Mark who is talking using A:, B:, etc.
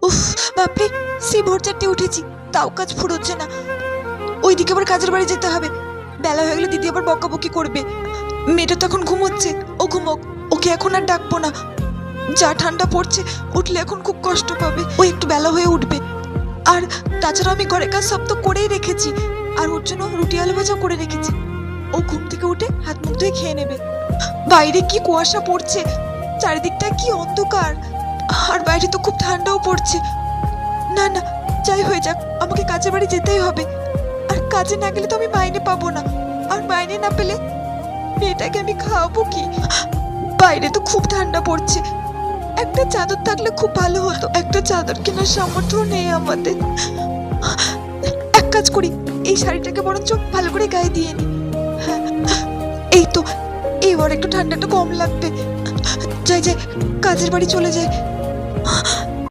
A: উফ বাপরে, সেই ভোর 4টে উঠেছি, তাও কাজ ফুরোচ্ছে না। ওইদিকে আবার কাজের বাড়ি যেতে হবে। বেলা হয়ে গেলে দিদি আবার বকাবকি করবে। মেয়েটা তো এখন ঘুমোচ্ছে, ও ঘুমোক, ওকে এখন আর ডাকবো না। যা ঠান্ডা পড়ছে, উঠলে এখন খুব কষ্ট পাবে। ও একটু বেলা হয়ে উঠবে। আর তাছাড়া আমি ঘরের কাজ সব তো করেই রেখেছি, আর ওর জন্য রুটি আলু ভাজা করে রেখেছি। ও ঘুম থেকে উঠে হাত মুখ ধুয়ে খেয়ে নেবে। বাইরে কি কুয়াশা পড়ছে, চারিদিকটা কি অন্ধকার, আর বাইরে তো খুব ঠান্ডাও পড়ছে। না না, যাই হয়ে যাক, আমাকে কাজের বাড়ি যেতেই হবে। আর কাজে না গেলে তো আমি মাইনে পাবো না, আর মাইনে না পেলে মেয়েটাকে আমি খাওয়াবো কি? বাইরে তো খুব ঠান্ডা পড়ছে। একটা চাদর থাকলে খুব ভালো হতো, একটা চাদর কেনার সামর্থ্য নেই আমাদের। এক কাজ করি, এই শাড়িটাকে বরঞ্চ ভালো করে গায়ে দিয়ে নি। এই তো, এবার একটু ঠান্ডাটা কম লাগবে। যাই যাই, কাজের বাড়ি চলে যায়।